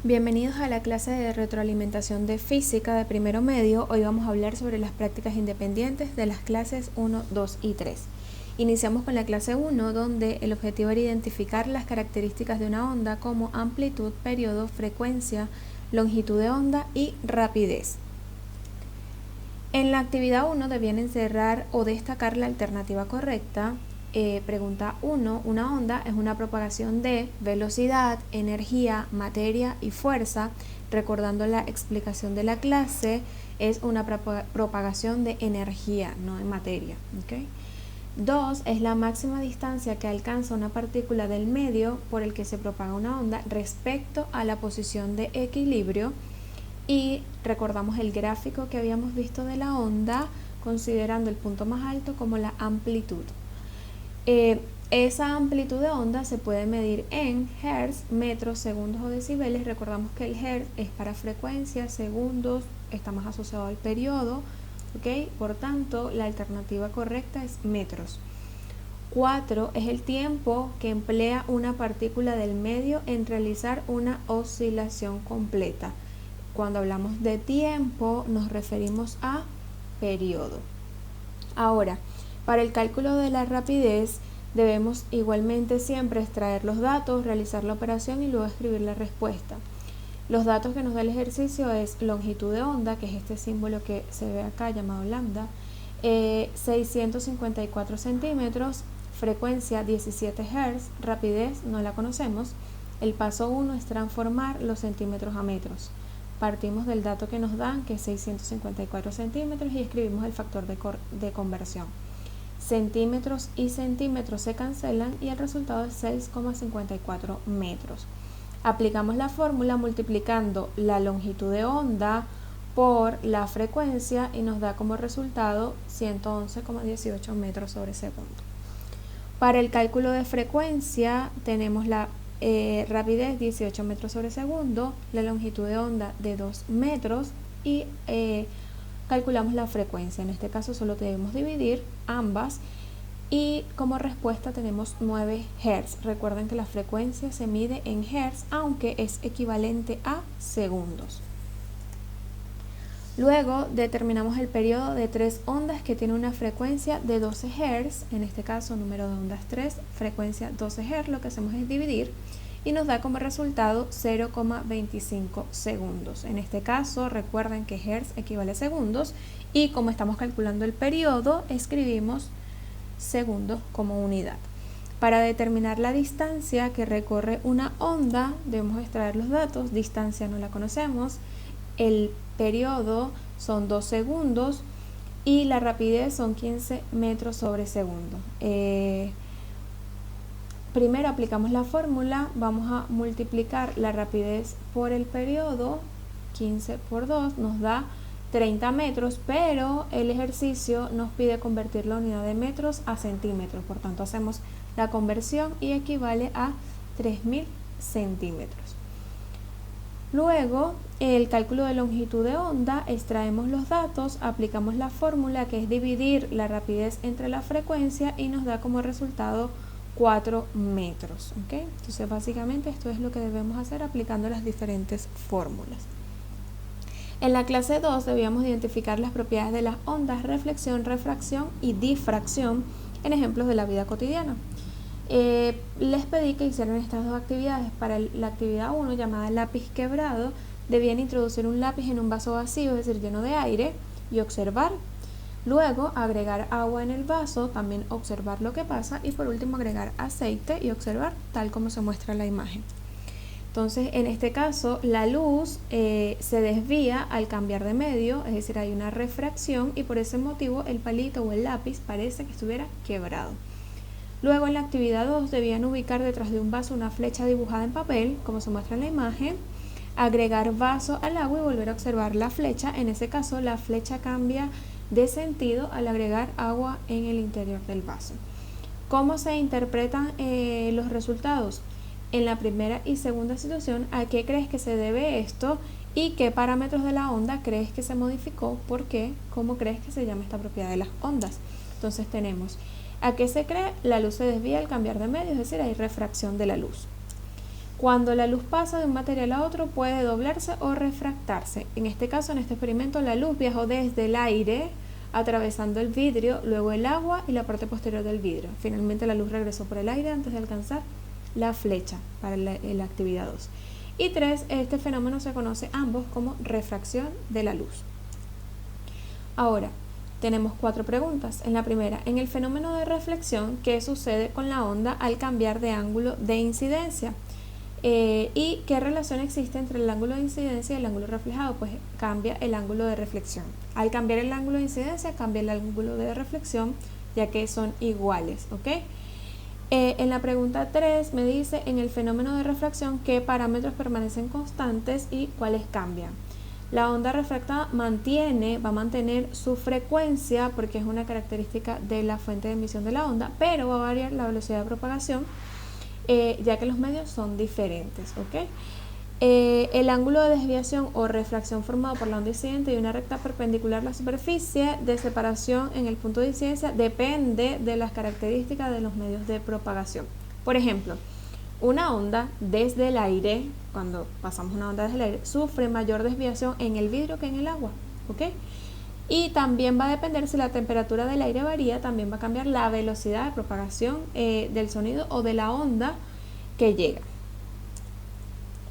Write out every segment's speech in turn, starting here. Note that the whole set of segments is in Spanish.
Bienvenidos a la clase de retroalimentación de física de primero medio. Hoy vamos a hablar sobre las prácticas independientes de las clases 1, 2 y 3. Iniciamos con la clase 1, donde el objetivo era identificar las características de una onda como amplitud, periodo, frecuencia, longitud de onda y rapidez. En la actividad 1 debían encerrar o destacar la alternativa correcta. Pregunta 1. Una onda es una propagación de velocidad, energía, materia y fuerza. Recordando la explicación de la clase, es una propagación de energía, no de materia. ¿Okay? 2. Es la máxima distancia que alcanza una partícula del medio por el que se propaga una onda respecto a la posición de equilibrio. Y recordamos el gráfico que habíamos visto de la onda, considerando el punto más alto como la amplitud. Esa amplitud de onda se puede medir en hertz, metros, segundos o decibeles. Recordamos que el hertz es para frecuencia, segundos está más asociado al periodo, ¿okay? Por tanto, la alternativa correcta es metros. 4 es el tiempo que emplea una partícula del medio en realizar una oscilación completa. Cuando hablamos de tiempo nos referimos a periodo. Ahora, para el cálculo de la rapidez debemos igualmente siempre extraer los datos, realizar la operación y luego escribir la respuesta. Los datos que nos da el ejercicio es longitud de onda, que es este símbolo que se ve acá llamado lambda, 654 centímetros, frecuencia 17 Hz, rapidez no la conocemos. El paso 1 es transformar los centímetros a metros. Partimos del dato que nos dan, que es 654 centímetros, y escribimos el factor de conversión. Centímetros y centímetros se cancelan y el resultado es 6,54 metros. Aplicamos la fórmula multiplicando la longitud de onda por la frecuencia y nos da como resultado 111,18 metros sobre segundo. Para el cálculo de frecuencia tenemos la rapidez 18 metros sobre segundo, la longitud de onda de 2 metros y calculamos la frecuencia. En este caso solo debemos dividir ambas y como respuesta tenemos 9 Hz. Recuerden que la frecuencia se mide en Hz, aunque es equivalente a segundos. Luego determinamos el periodo de 3 ondas que tiene una frecuencia de 12 Hz, en este caso número de ondas 3, frecuencia 12 Hz. Lo que hacemos es dividir y nos da como resultado 0,25 segundos. En este caso recuerden que Hz equivale a segundos y como estamos calculando el periodo escribimos segundos como unidad. Para determinar la distancia que recorre una onda debemos extraer los datos. Distancia no la conocemos, el periodo son 2 segundos y la rapidez son 15 metros sobre segundo. Primero aplicamos la fórmula, vamos a multiplicar la rapidez por el periodo, 15 por 2 nos da 30 metros, pero el ejercicio nos pide convertir la unidad de metros a centímetros, por tanto hacemos la conversión y equivale a 3000 centímetros. Luego, el cálculo de longitud de onda, extraemos los datos, aplicamos la fórmula que es dividir la rapidez entre la frecuencia y nos da como resultado 4 metros. ¿Okay? Entonces básicamente esto es lo que debemos hacer aplicando las diferentes fórmulas. En la clase 2 debíamos identificar las propiedades de las ondas, reflexión, refracción y difracción en ejemplos de la vida cotidiana. Les pedí que hicieran estas dos actividades. Para la actividad 1, llamada lápiz quebrado, debían introducir un lápiz en un vaso vacío, es decir, lleno de aire, y observar. Luego agregar agua en el vaso, también observar lo que pasa, y por último agregar aceite y observar tal como se muestra en la imagen. Entonces en este caso la luz se desvía al cambiar de medio, es decir, hay una refracción y por ese motivo el palito o el lápiz parece que estuviera quebrado. Luego en la actividad 2 debían ubicar detrás de un vaso una flecha dibujada en papel, como se muestra en la imagen, agregar vaso al agua y volver a observar la flecha. En ese caso la flecha cambia de sentido al agregar agua en el interior del vaso. ¿Cómo se interpretan los resultados? En la primera y segunda situación, ¿a qué crees que se debe esto? ¿Y qué parámetros de la onda crees que se modificó? ¿Por qué? ¿Cómo crees que se llama esta propiedad de las ondas? Entonces tenemos, ¿a qué se cree? La luz se desvía al cambiar de medio, es decir, hay refracción de la luz. Cuando la luz pasa de un material a otro puede doblarse o refractarse. En este caso, en este experimento, la luz viajó desde el aire atravesando el vidrio, luego el agua y la parte posterior del vidrio. Finalmente la luz regresó por el aire antes de alcanzar la flecha para la actividad 2. Y 3, este fenómeno se conoce ambos como refracción de la luz. Ahora, tenemos 4 preguntas. En la primera, en el fenómeno de reflexión, ¿qué sucede con la onda al cambiar de ángulo de incidencia? ¿Y qué relación existe entre el ángulo de incidencia y el ángulo reflejado? Pues cambia el ángulo de reflexión. Al cambiar el ángulo de incidencia, cambia el ángulo de reflexión, ya que son iguales, ¿ok? En la pregunta 3 me dice, en el fenómeno de refracción, ¿qué parámetros permanecen constantes y cuáles cambian? La onda refractada va a mantener su frecuencia porque es una característica de la fuente de emisión de la onda, pero va a variar la velocidad de propagación, ya que los medios son diferentes, ¿ok? El ángulo de desviación o refracción formado por la onda incidente y una recta perpendicular a la superficie de separación en el punto de incidencia depende de las características de los medios de propagación. Por ejemplo, una onda desde el aire, cuando pasamos una onda desde el aire, sufre mayor desviación en el vidrio que en el agua, ¿ok? Y también va a depender si la temperatura del aire varía, también va a cambiar la velocidad de propagación del sonido o de la onda que llega.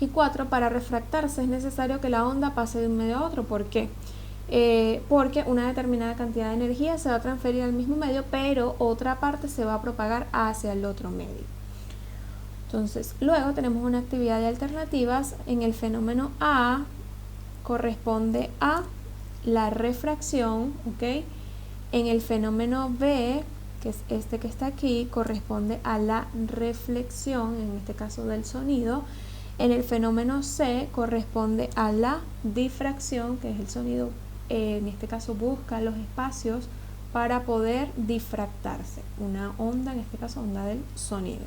Y 4, para refractarse es necesario que la onda pase de un medio a otro. ¿Por qué? Porque una determinada cantidad de energía se va a transferir al mismo medio, pero otra parte se va a propagar hacia el otro medio. Entonces, luego tenemos una actividad de alternativas. En el fenómeno A corresponde a la refracción, ¿ok? En el fenómeno B, que es este que está aquí, corresponde a la reflexión, en este caso del sonido. En el fenómeno C corresponde a la difracción, que es el sonido, en este caso busca los espacios para poder difractarse. Una onda, en este caso onda del sonido.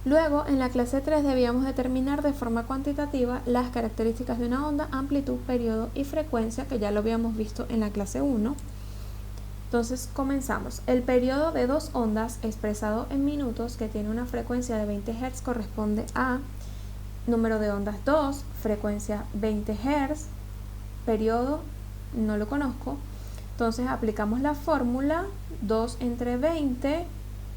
Luego, en la clase 3 debíamos determinar de forma cuantitativa las características de una onda, amplitud, periodo y frecuencia, que ya lo habíamos visto en la clase 1. Entonces comenzamos. El periodo de dos ondas expresado en minutos, que tiene una frecuencia de 20 Hz, corresponde a número de ondas 2, frecuencia 20 Hz, periodo no lo conozco. Entonces aplicamos la fórmula 2 entre 20,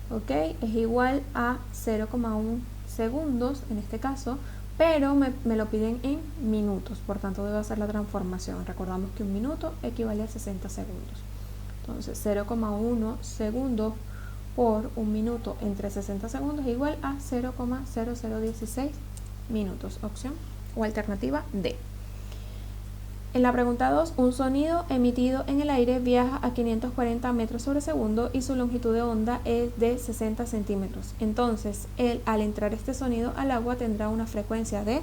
¿ok? Es igual a 0,1 segundos en este caso, pero me lo piden en minutos, por tanto debo hacer la transformación. Recordamos que un minuto equivale a 60 segundos. Entonces 0,1 segundos por un minuto entre 60 segundos es igual a 0,0016 minutos. Opción o alternativa D. En la pregunta 2, un sonido emitido en el aire viaja a 540 metros sobre segundo y su longitud de onda es de 60 centímetros. Entonces, al entrar este sonido al agua tendrá una frecuencia de...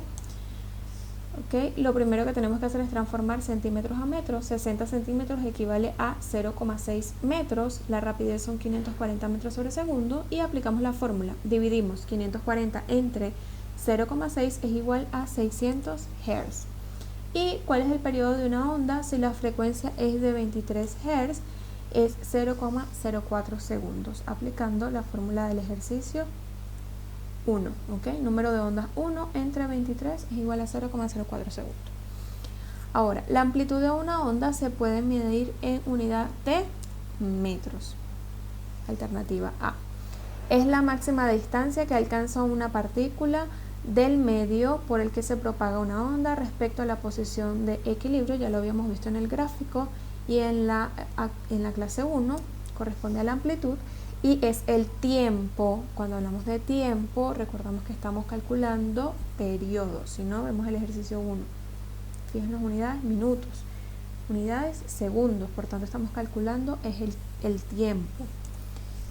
Lo primero que tenemos que hacer es transformar centímetros a metros. 60 centímetros equivale a 0,6 metros. La rapidez son 540 metros sobre segundo y aplicamos la fórmula. Dividimos 540 entre 0,6 es igual a 600 Hz. ¿Y cuál es el periodo de una onda? Si la frecuencia es de 23 Hz, es 0,04 segundos. Aplicando la fórmula del ejercicio 1, ¿ok? Número de ondas 1 entre 23 es igual a 0,04 segundos. Ahora, la amplitud de una onda se puede medir en unidad de metros. Alternativa A. Es la máxima distancia que alcanza una partícula del medio por el que se propaga una onda respecto a la posición de equilibrio. Ya lo habíamos visto en el gráfico y en la clase 1 corresponde a la amplitud. Y es el tiempo. Cuando hablamos de tiempo, recordamos que estamos calculando periodos. Si no, vemos el ejercicio 1. Fijen las unidades, minutos. Unidades, segundos. Por tanto, estamos calculando es el tiempo.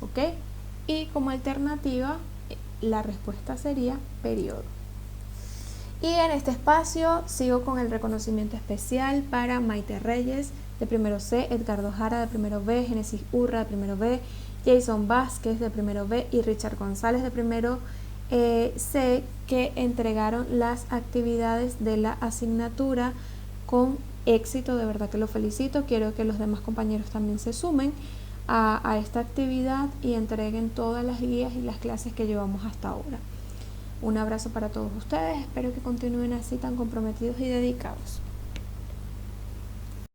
¿Ok? Y como alternativa, la respuesta sería periodo. Y en este espacio sigo con el reconocimiento especial para Maite Reyes, de primero C, Edgardo Jara, de primero B, Génesis Urra, de primero B, Jason Vázquez de primero B y Richard González de primero C, que entregaron las actividades de la asignatura con éxito. De verdad que los felicito. Quiero que los demás compañeros también se sumen a esta actividad y entreguen todas las guías y las clases que llevamos hasta ahora. Un abrazo para todos ustedes, espero que continúen así tan comprometidos y dedicados.